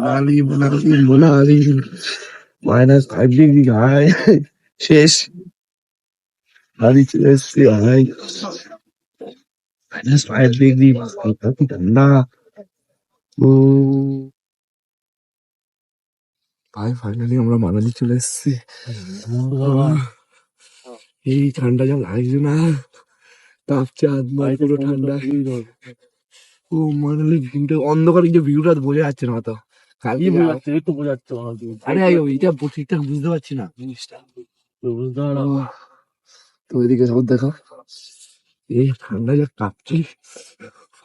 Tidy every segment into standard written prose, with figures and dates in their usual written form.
Manali Manali Manali -5 degree ভাই, শেষ। বাড়ি চলে এসছি ভাই, -5 ডিগ্রি, হালকা কি ঠান্ডা। ও ভাই, ফাইনালি আমরা মানালি চলে এসছি। এই ঠান্ডা যা লাগছে না, কাঁপছে হাত মার, পুরো ঠান্ডা। ও মানালি ভিউটা, অন্ধকার যে ভিউটা বোঝা যাচ্ছে না তো, খালি একটু বোঝাচ্ছে আরে এটা ঠিকঠাক বুঝতে পারছি না জিনিসটা। বুঝতে পারো। তো ওইদিকে সব দেখো, এই ঠান্ডা যা কাঁপছে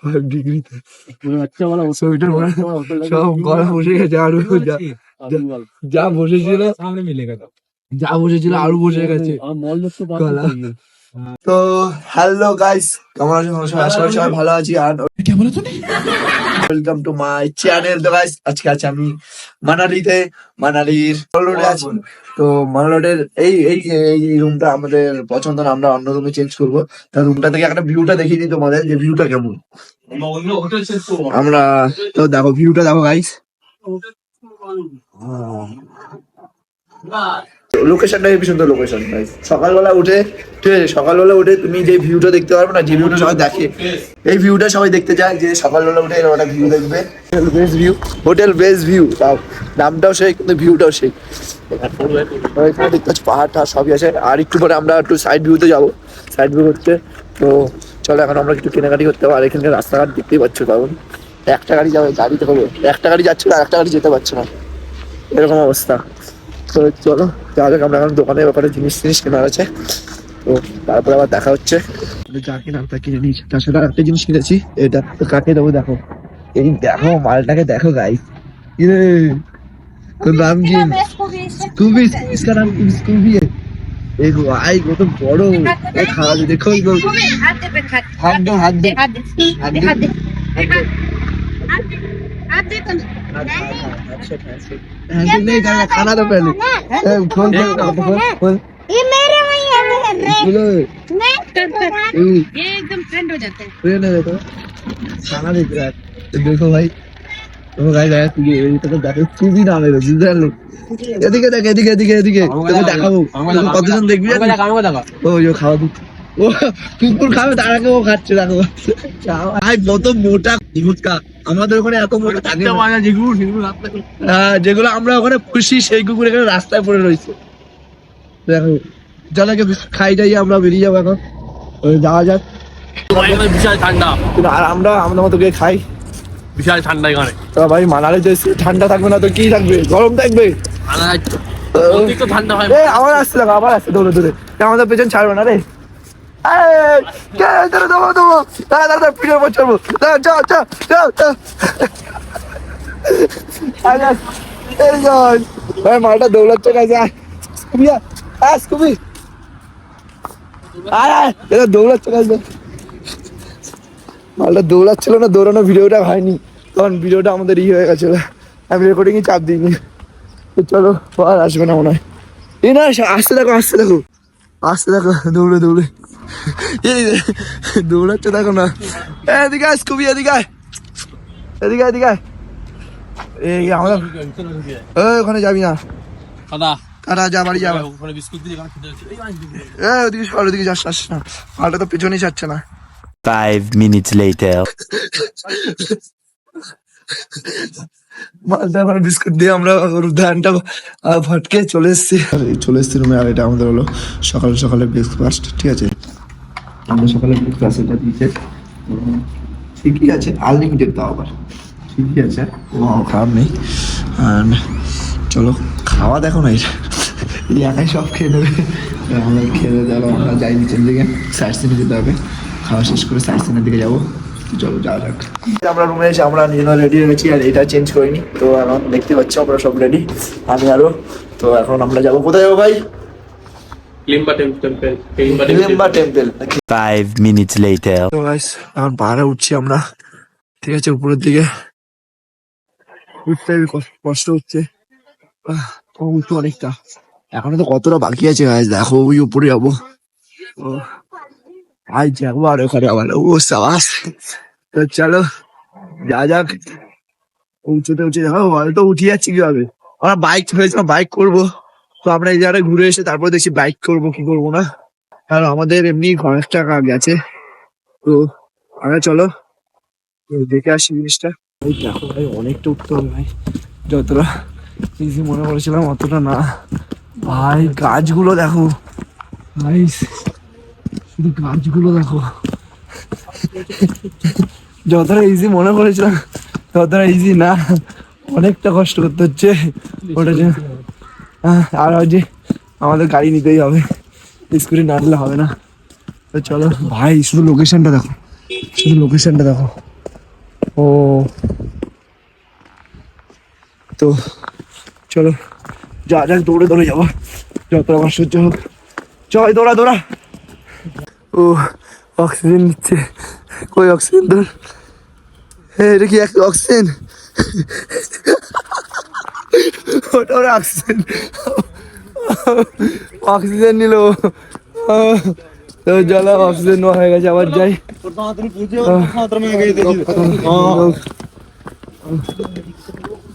5 ডিগ্রিতে, বাচ্চা বলা সোয়েটার সব গলা বসে গেছে। আরো যা বসেছিল সামনে মিলে গেল, যা বসেছিল আরো বসে গেছে আর মল দেখতে গলা। তো হ্যালো গাইস, কেমন আছেন? আশা করি সবাই ভালো আছি। আর ওয়েলকাম টু মাই চ্যানেল। তো গাইস, আজকে আছি আমি মানালিতে, মানালির মল রোডে আছি। তো মল রোডের এই এই এই রুমটা আমাদের পছন্দ না, আমরা অন্য রুমে চেঞ্জ করবো। তা রুমটা থেকে একটা ভিউটা দেখিয়ে দিই তোমাদের, যে ভিউটা কেমন। আমরা তো দেখো ভিউটা দেখো গাইস, লোকেশনটা হেবি সুন্দর লোকেশন গাইস। সকালবেলা উঠে, ঠিক আছে, সকালবেলা উঠে তুমি যে ভিউটা দেখতে পারবে না, যে ভিউটা সবাই দেখে, এই ভিউটা সবাই দেখতে চায়, যে সকালবেলা উঠে এরকম একটা ভিউ দেখবে। Best view, hotel best view, তাও নামটাও সেই কিন্তু ভিউটাও সেই। এখানে দেখতে পাচ্ছি পাহাড় টাহাড় সবই আছে। আর একটু পরে আমরা একটু সাইড ভিউতে যাবো, সাইড ভিউ করতে। তো চলো এখন আমরা একটু কেনাকাটি করতে হবে। আর এখানকার রাস্তাঘাট দেখতেই পাচ্ছ, কারণ একটা গাড়ি যাবে, গাড়িতে হবে একটা গাড়ি যাচ্ছে আর একটা গাড়ি যেতে পারছে না, এরকম অবস্থা। তো চলো যাওয়া যাক, আমরা এখন দোকানের ব্যাপারে জিনিস কেনার আছে, তো তারপরে আবার দেখা হচ্ছে। যা কিনার তা কিনে নিয়েছি, তার সাথে একটা জিনিস কিনেছি, এটা তো কাকে দেবো দেখো, এই দেখো মালটাকে দেখো গাইস। ইরে তোর নাম কি? স্কুবি, इसका नाम स्कूबी है। एक भाई वो तो बड़ो, एक हाथ देखो, हाथ दे, हाथ दो, हाथ दे, हाथ दे, हाथ दे, हाथ दे, हाथ दे तुम। नहीं करना, खाना दो पहले। खोल खोल, ये मेरे वही है बोलो। ये एकदम ठंड हो जाता है। ना देखो, खाना देख रहा है, देखो भाई। তো গাইস তুই এটা তো দেখো, খুবই নাম এলো, বুঝতে পারলো? এদিকে দেখ, এদিকে এদিকে এদিকে, তোকে দেখাবো কতজন দেখবি। ও খাওয়া দিচ্ছে, ও কুকুর খাবে তার আগে ও খাচ্ছে, দেখো ভাই কত মোটা কুকুরটা। আমাদের ওখানে এত মোটা থাকে না। হ্যাঁ, যেগুলো আমরা ওখানে পুষি সেই কুকুর এখানে রাস্তায় পড়ে রয়েছে, দেখো। চলাকে খাই যাই, আমরা বেরিয়ে যাবো এখন, যাওয়া যাক। বিশাল ঠান্ডা, আর আমরা আমাদের মতো গিয়ে খাই। বিশাল ঠান্ডা এখানে। তো ভাই মানালিতে ঠান্ডা থাকবে না তো কি থাকবে, গরম থাকবে। অতিরিক্ত ঠান্ডা হয়। আবার আসছে, দেখো আবার আসছে দৌড়ে দৌড়ে, আমাদের পেছন ছাড়বে না রে। পিছনে পর চলবো, ভাই মালটা দৌড়াচ্ছে কাছে, এটা দৌড়াচ্ছে কাছে। মালটা দৌড়াচ্ছিল না, দৌড়ানো ভিডিওটা হয়নি, তখন ভিডিওটা আমাদের হয়ে গেছিল, আমি রেকর্ডিং চাপ দিইনি। তো চলো, আর আসবে না মনে হয়। এই না, আসতে দেখো, আসতে দেখো, আসতে দেখো, দৌড়ে দৌড়ে দৌড়াচ্ছে, দেখো না। এদিকে আয় স্কুবি, এদিকে আয়, এদিকে এদিকে আয়। এই আমরা ওখানে যাবি না, কাটা যা, বাড়ি যাবে। ওদিকে সর, ওদিকে যাস না, মালটা তো পেছনেই যাচ্ছে না। 5 minutes later. মালটা আমার বিস্কুট দিয়ে আমরা ধানটা ফটকে চলে এসছি রুমে। আর এটা আমাদের হলো সকাল সকালে ব্রেকফাস্ট, ঠিক আছে। আমরা সকালে ব্রেকফাস্ট এটা দিয়েছে, ঠিকই আছে, আনলিমিটেড, তাও আবার ঠিকই আছে, খারাপ নেই। আর চলো খাওয়া দেখো না, এই একাই সব খেয়ে নেবে। আমরা খেয়ে যাবো, আমরা যাই নিচের দিকে, সাইড সিনে যেতে হবে। খাওয়া শেষ করে সাইড সিনের দিকে যাবো, চলো যাওয়া যাক। আমরা রুমে এসে আমরা নিজেরা রেডি হয়ে গেছি, আর এটা চেঞ্জ করিনি। তো এখন দেখতে পাচ্ছ আমরা সব রেডি, আমি আরো। তো এখন আমরা যাবো, কোথায় যাবো ভাই? লিম্বা টেম্পল। 5 minutes later. তো গাইস এখন পাহাড়ে উঠছি আমরা, ঠিক আছে, উপরের দিকে উঠতে কষ্ট হচ্ছে, উঠতে অনেকটা, এখনো তো কতটা বাকি আছে গাইস, দেখো ওই উপরে যাবো। আজ যাবো আর ওখানে আবার ও সাবাস। তো চলো যা যাক, উঁচুতে উঠে দেখো হয়তো উঠে যাচ্ছি কিভাবে। আমরা বাইক ভেবেছিলাম বাইক করবো, তো আমরা এই জায়গায় ঘুরে এসে তারপর দেখছি বাইক করবো কি করবো না, কারণ আমাদের এমনি অনেক টাকা গেছে। তো আগে চলো দেখে আসি জিনিসটা। ভাই দেখো ভাই অনেকটা উঠতে হবে ভাই, যতটা ইজি মনে করেছিলাম অতটা না ভাই। গাছগুলো দেখো ভাই, শুধু গাছগুলো দেখো, যতটা ইজি মনে করেছিলাম ততটা ইজি না, অনেকটা কষ্ট করতে হচ্ছে ওটার জন্য। আর যে আমাদের গাড়ি নিতেই হবে, স্কুটি না নিলে হবে না। তো চলো ভাই, শুধু লোকেশনটা দেখো, শুধু লোকেশনটা দেখো। ও তো চলো যা যাক, দৌড়ে দৌড়ে যাবো, যতটা কষ্ট হচ্ছে হোক। চল দৌড়া দৌড়া। ও অক্সিজেন নিচ্ছে, কই অক্সিজেন তোর? এটা কি অক্সিজেন? ওটা ওর অক্সিজেন, অক্সিজেন নিল। তো চলো অক্সিজেন নেওয়া হয়ে গেছে, আবার যাই।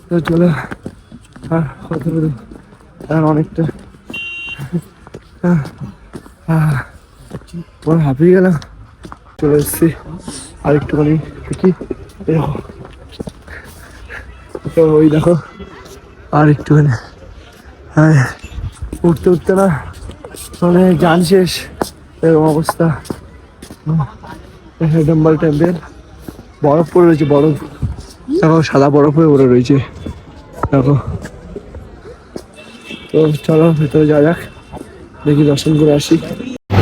তো চলো অনেকটা হাঁপিয়ে গেলাম, চলে এসছি আর একটুখানি দেখি। তো ওই দেখো আর একটুখানি, হ্যাঁ উঠতে উঠতে না মানে জান শেষ এরকম অবস্থা। হেডম্বল টেম্পেল, বরফ পড়ে রয়েছে, বরফ দেখো, সাদা বরফ হয়ে পড়ে রয়েছে দেখো। তো চলো ভেতরে যাওয়া যাক, দেখি দর্শন করে আসি।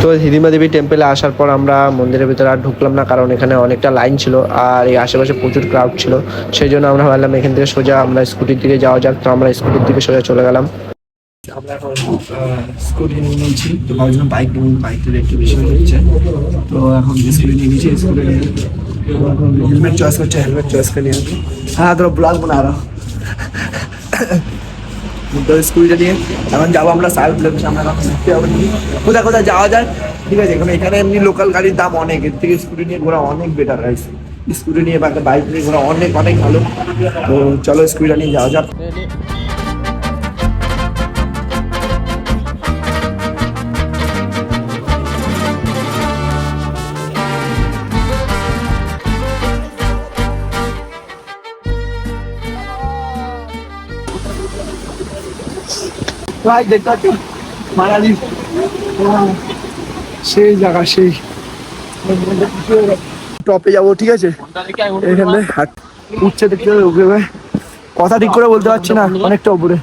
তো হিড়িম্বা দেবী টেম্পলে আসার পর আমরা মন্দিরের ভিতরে আর ঢুকলাম না, কারণ এখানে অনেকটা লাইন ছিল আর এই আশেপাশে প্রচুর ক্রাউড ছিল। সেই জন্য আমরা ভাবলাম এখান থেকে সোজা আমরা স্কুটির দিকে যাওয়া যাক। তো আমরা স্কুটির দিকে সোজা চলে গেলাম। আমরা এখন স্কুটি নিয়ে নিয়েছি, তো ভাবছিলাম বাইক নিয়ে, বাইকটা একটু বেশি হয়ে যাচ্ছে, তো এখন স্কুটি নিয়ে নিয়েছি। স্কুটি নিয়ে এখন হেলমেট চয়েস করছে, হেলমেট চয়েস করে নিয়ে হ্যাঁ তোরা ব্লগ বানা আরো। তো স্কুটিটা নিয়ে এখন যাবো আমরা সাইড লোকেশন, আমরা এখন দেখতে যাবো কোথায় কোথায় যাওয়া যায়, ঠিক আছে। এখন এখানে এমনি লোকাল গাড়ির দাম অনেক, এর থেকে স্কুটি নিয়ে ঘোরা অনেক বেটার গাইস। স্কুটি নিয়ে বা বাইক নিয়ে ঘোরা অনেক অনেক ভালো। তো চলো স্কুটিটা নিয়ে যাওয়া যাক। ভাই দেখতে পাচ্ছি মানালি, সেই জায়গা, সেই টপে যাবো, ঠিক আছে। এখানে উঠছে দেখতে হবে, ওকে ভাই কথা ঠিক করে বলতে পারছি না, অনেকটা উপরে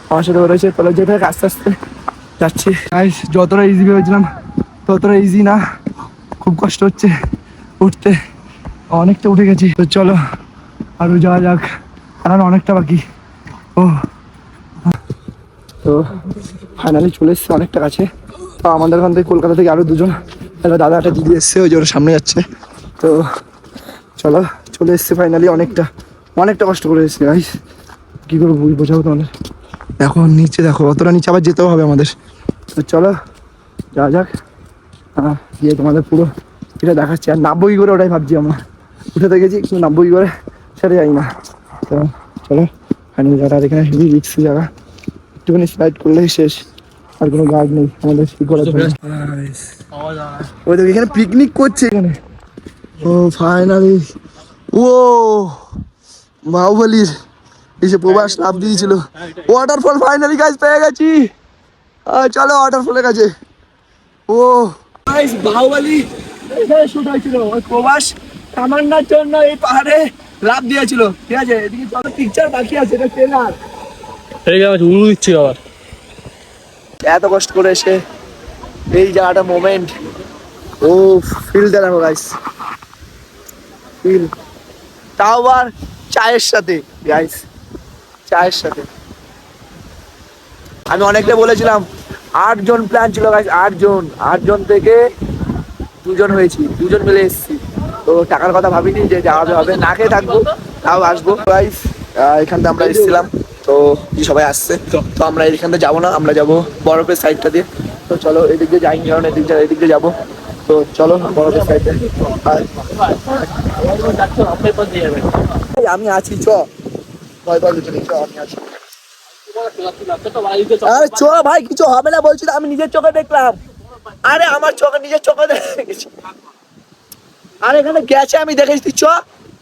আমার সাথে রয়েছে। তাহলে যেটা আস্তে আস্তে যাচ্ছি, যতটা ইজি ভেবেছিলাম ততটা ইজি না, খুব কষ্ট হচ্ছে উঠতে, অনেকটা উঠে গেছি। তো চলো আরো যাওয়া যাক, আর অনেকটা বাকি। ও তো ফাইনালি চলে এসছে অনেকটা কাছে। তো আমাদের ওখান থেকে কলকাতা থেকে আরো দুজন দাদা একটা দিদি এসছে, ওই যে ওর সামনে যাচ্ছে। তো চলো চলে এসছে ফাইনালি, অনেকটা অনেকটা কষ্ট করে এসছে গাইস, কী করে বোঝাবো তোমাদের। এখন নিচে দেখো, অতটা নিচে আবার যেতেও হবে আমাদের। তো চলো যা যাক, গিয়ে তোমাদের পুরো এটা দেখাচ্ছি। আর নামবো কী করে ওটাই ভাবছি, আমরা উঠে তো গেছি কিন্তু নামবো কী করে সেটা যাই না। তো চলো ফাইনালি জায়গা, আর এখানে হেভি রিক্সি জায়গা, একটুখানি স্লাইড করলেই শেষ, আর কোনো গার্ড নেই আমাদের কি করার জন্য। ওই দেখো এখানে পিকনিক করছে এখানে। ও ফাইনালি, ও বাহুবলীর এসে প্রবাস লাভ দিয়েছিল, ওয়াটারফল ফাইনালি গাইস পেয়ে গেছি। চলো ওয়াটারফলের কাছে। ও গাইস বাহুবলী এখানে শুট হয়েছিল, ওই প্রবাস তামান্নার জন্য এই পাহাড়ে লাভ দিয়েছিল, ঠিক আছে। এদিকে চলো পিকচার বাকি আছে, এটা ট্রেলার। এত কষ্ট করে এসে এই জায়গাটা মোমেন্ট, ও ফিল দেখানো গাইস, ফিল, তাও আবার চায়ের সাথে গাইস, চায়ের সাথে। আমি অনেকটা বলেছিলাম 8 জন প্ল্যান ছিল গাইস, 8 জন থেকে 2 জন হয়েছি, 2 জন মিলে এসেছি। তো টাকার কথা ভাবিনি যে যাওয়া হবে, না খেয়ে থাকবো তাও আসবো গাইস। এখানটা আমরা এসেছিলাম, তো সবাই আসছে, তো আমরা এইখানটা যাবো না, আমরা যাবো বরফের সাইডটা দিয়ে। তো চলো এদিক দিয়ে যাই, কারণ এদিক দিয়ে যাবো, তো চলো বরফের সাইডে আমি আছি চ ভয় পাওয়ার কিছু নেই, চ আমি আছি। আরে চ ভাই, কিছু হবে না বলছি, আমি নিজের চোখে দেখলাম। আরে আমার চোখে, নিজের চোখে দেখেছি। আরে এখানে গেছে, আমি দেখেছি, তুই চ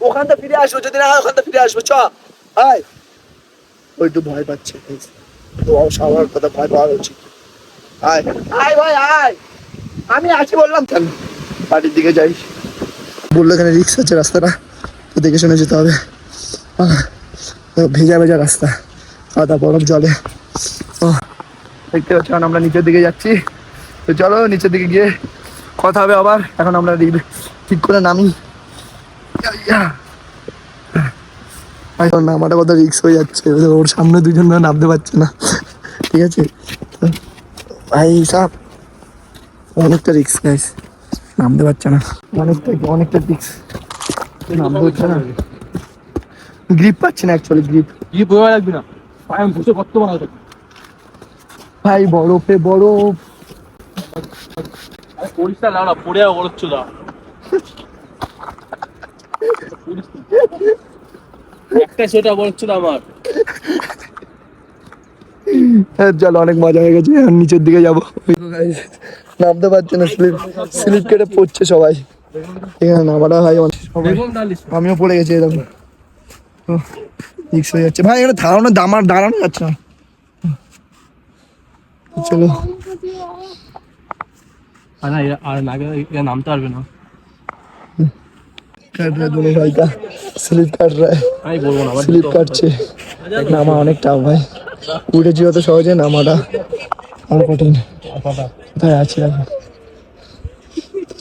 ওখান থেকে ফিরে আসবো, যদি না হয় ওখান থেকে ফিরে আসবো, চ। আয় ওই একটু ভয় পাচ্ছে, তো সবার কথা ভয় পাওয়া উচিত। আয় আয় ভাই আয়, আমি আছি বললাম। কেন বাড়ির দিকে যাই, বললো এখানে রিক্স আছে রাস্তাটা, তো দেখে শুনে যেতে হবে। ভেজা ভেজা রাস্তা, কাদা বরফ জলে। দেখতে পাচ্ছ আমরা নিচের দিকে যাচ্ছি, তো চলো নিচের দিকে গিয়ে কথা হবে আবার। এখন আমরা ঠিক করে নামি। নামাটা কত রিক্স হয়ে যাচ্ছে, ওর সামনে দুজন নামতে পারছে না, ঠিক আছে ভাই সাহেব, অনেকটা রিক্স গাইস, নামতে পারছে না, অনেকটা রিক্স, নামতে হচ্ছে না, গ্রিপ পাচ্ছি না অ্যাকচুয়ালি, গ্রিপ বোঝা লাগবে না, পায়ে বসে কত বড় হবে ভাই, বরফে বরফ। পরিষ্কার লাউড়া পড়ে বড়চ্ছিল একটা সেটা বড়চ্ছিল আমার। চলো অনেক মজা হয়ে গেছে, আর নিচের দিকে যাবো। নামতে পারছে না, স্লিপ কেটে পড়ছে সবাই এখানে, নামাটা ভাই আমিও পড়ে গেছি এরকম, রিক্স হয়ে যাচ্ছে ভাই, এখানে দাঁড়ানো যাচ্ছে না। চলো আর নামতে পারবে না, কাট রা দুনো ভাই কা স্লিপ কাট রা, আমি বলবো না, স্লিপ কাটছে, নামা অনেক টাফ ভাই, উঠেছি অত সহজে, নামাটা আরো কঠিন। কোথায় আছি এখন,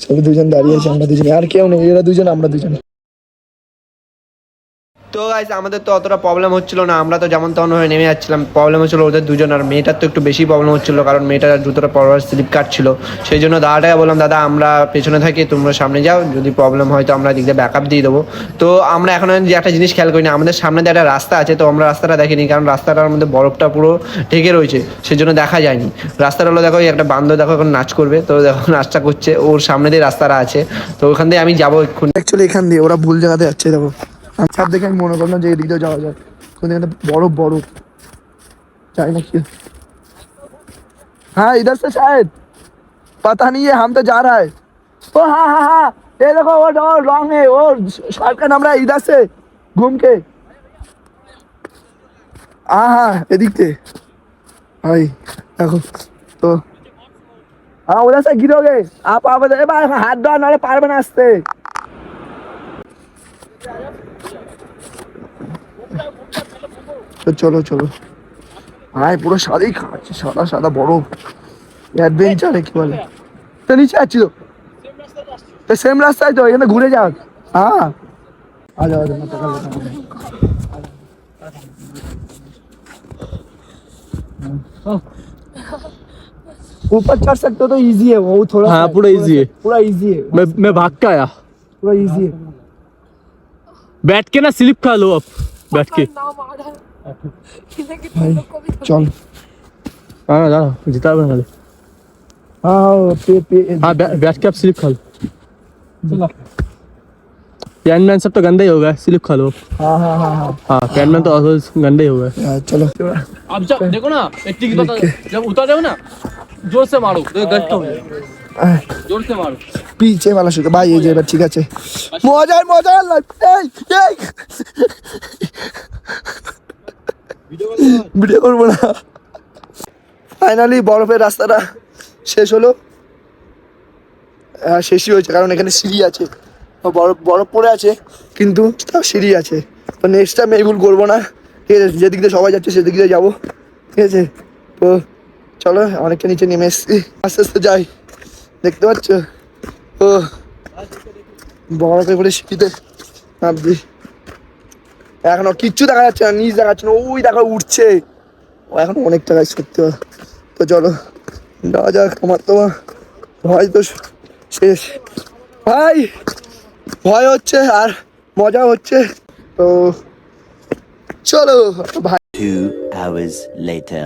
সব দুজন দাঁড়িয়ে আছে, আমরা দুজন, আর কেউ নেই, এরা দুজন আমরা দুজন। তো গাইস আমাদের তো অতটা প্রবলেম হচ্ছিল না, আমরা তো যেমন তেমন হয়ে নেমে যাচ্ছিলাম। প্রবলেম হচ্ছিল ওদের দুজন, আর মেয়েটার তো একটু বেশি প্রবলেম হচ্ছিল, কারণ মেয়েটার জুতোটা পরবার স্লিপ কাটছিল। সেই জন্য দাদাটাকে বললাম, দাদা আমরা পেছনে থাকি, তোমরা সামনে যাও, যদি প্রবলেম হয় তো আমরা দিক দিয়ে ব্যাকআপ দিয়ে দেবো। তো আমরা এখন যে একটা জিনিস খেয়াল করি না, আমাদের সামনে দিয়ে একটা রাস্তা আছে, তো আমরা রাস্তাটা দেখিনি, কারণ রাস্তাটার মধ্যে বরফটা পুরো ঢেকে রয়েছে, সেই জন্য দেখা যায়নি। রাস্তাটা হলো দেখো, একটা বান্ধব দেখো এখন নাচ করবে, তো দেখো নাচটা করছে, ওর সামনে দিয়ে রাস্তাটা আছে, তো ওখান দিয়ে আমি যাবো এক্ষুনি। অ্যাকচুয়ালি এখান দিয়ে ওরা ভুল জায়গাতে যাচ্ছে, দেখো ছাপ দেখে আমি মনে করলাম যে এদিক দিয়ে যাওয়া যায়, কিন্তু এখানে বরফ जाए ना क्यों। हाँ इधर से शायद, पता नहीं है, हम तो जा रहा है। ओ हाँ हाँ हाँ, ये देखो वो लॉन्ग है, वो शॉर्टकट हमरा इधर से घूम के, हाँ हाँ एदिक से भाई देखो, तो हाँ उधर से गिरोगे आप हाथ दो नाले पार बना आस्ते। তো চলো চলো, ভাই পুরো সাদাই খাচ্ছে, সাদা সাদা বরফ, অ্যাডভেঞ্চার কি বলে, তো নিচে আসছিল, তো সেম রাস্তায় তো, এখানে ঘুরে যাক। হ্যাঁ आ जाओ ऊपर चढ़ सकते हो तो इजी है वो, थोड़ा हाँ पूरा इजी है, पूरा इजी है, मैं भाग के आया, पूरा इजी है। बैठ के ना स्लिप खा लो अब, बैठ के भाई चल, हाँ जा जिता बना ले, हाँ हाँ बैठ के अब स्लिप खा लो, पैनमैन सब तो गंदा ही होगा, स्लिप खा लो। हाँ हाँ हाँ हाँ हाँ पैनमैन तो गंदा ही होगा। चलो अब जब देखो ना एक टिक बता, जब उतर जाओ ना जोर से मारो, तो गट्टा हो जाएगा, जोर से मारो। পিছে वाला শুধু ভাই, এই যে এবার ঠিক আছে, মজার মজার ভিডিও করবো না। ফাইনালি বরফের রাস্তাটা শেষ হলো, শেষই হয়েছে, কারণ এখানে সিঁড়ি আছে, বরফ বরফ পড়ে আছে কিন্তু তাও সিঁড়ি আছে। তো নেক্সট টাইম এই ভুল করবো না, ঠিক আছে, যেদিক দিয়ে সবাই যাচ্ছে সেদিক দিয়ে যাবো, ঠিক আছে। তো চলো অনেকটা নিচে নেমে এসছি, আস্তে আস্তে যাই, দেখতে পাচ্ছ ও বরফে করে সিঁড়িতে নামছি, এখনো কিচ্ছু দেখা যাচ্ছে না, নিচ দেখা যাচ্ছে না, ওই দেখো উঠছে, ও এখন অনেক টাকায় সত্যি। তো চলো যাওয়া যাক, আমার তো ভয় তো শেষ ভাই, ভয় হচ্ছে আর মজা হচ্ছে, তো চলো ভাই। 2 hours later.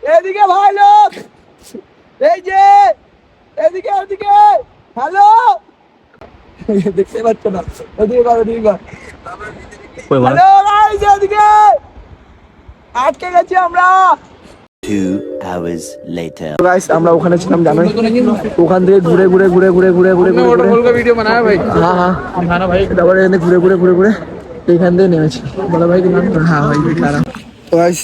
এদিকে ভাই লোক, এই যে এদিকে ওদিকে হ্যালো দেখতে পাচ্ছ না ওদিকে কর হ্যালো গাইস এদিকে আটকে গেছি আমরা 2 hours later. গাইস আমরা ওখানে ছিলাম জানোই ওখান থেকে ঘুরে ঘুরে ঘুরে ঘুরে ঘুরে ঘুরে ঘুরে वीडियो बनाया भाई হ্যাঁ खाना भाई তারপরে এখানে ঘুরে ঘুরে ঘুরে ঘুরে এখান থেকে নেমেছি বলো ভাই হ্যাঁ ভাই খারাপ তো গাইস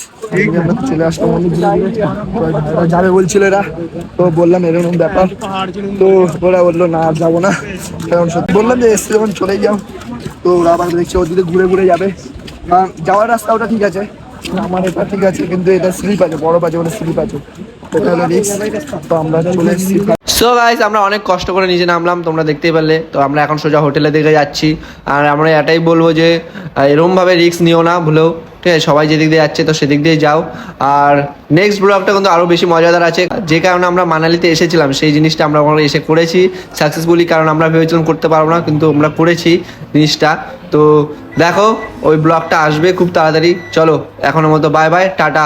আমরা চলে আসলাম অনেক দূরে যাবে বলছিল এরা তো বললাম এরকম ব্যাপার তো ওরা বললো না আর যাবো না কারণ সত্যি বললাম যে এসে যখন চলেই যাও তো ওরা আবার দেখছি ওদিকে ঘুরে ঘুরে যাবে যাওয়ার রাস্তা ওটা ঠিক আছে আমার এটা ঠিক আছে কিন্তু এটা স্লিপ আছে বড় আছে ওটা স্লিপ আছে এটা হলো রিস্ক তো আমরা চলে এসেছি সো গাইস আমরা অনেক কষ্ট করে নিচে নামলাম তোমরা দেখতেই পারলে তো আমরা এখন সোজা হোটেলের দিকে যাচ্ছি আর আমরা এটাই বলবো যে এরকমভাবে রিস্ক নিও না ভুলেও ঠিক আছে সবাই যেদিক দিয়ে যাচ্ছে তো সেদিক দিয়ে যাও আর নেক্সট ব্লগটা কিন্তু আরও বেশি মজাদার আছে যে কারণে আমরা মানালিতে এসেছিলাম সেই জিনিসটা আমরা ওখানে এসে করেছি সাকসেসফুলি কারণ আমরা ভেবেছিলাম করতে পারবো না কিন্তু আমরা করেছি জিনিসটা তো দেখো ওই ব্লগটা আসবে খুব তাড়াতাড়ি চলো এখনের মতো বাই বাই টাটা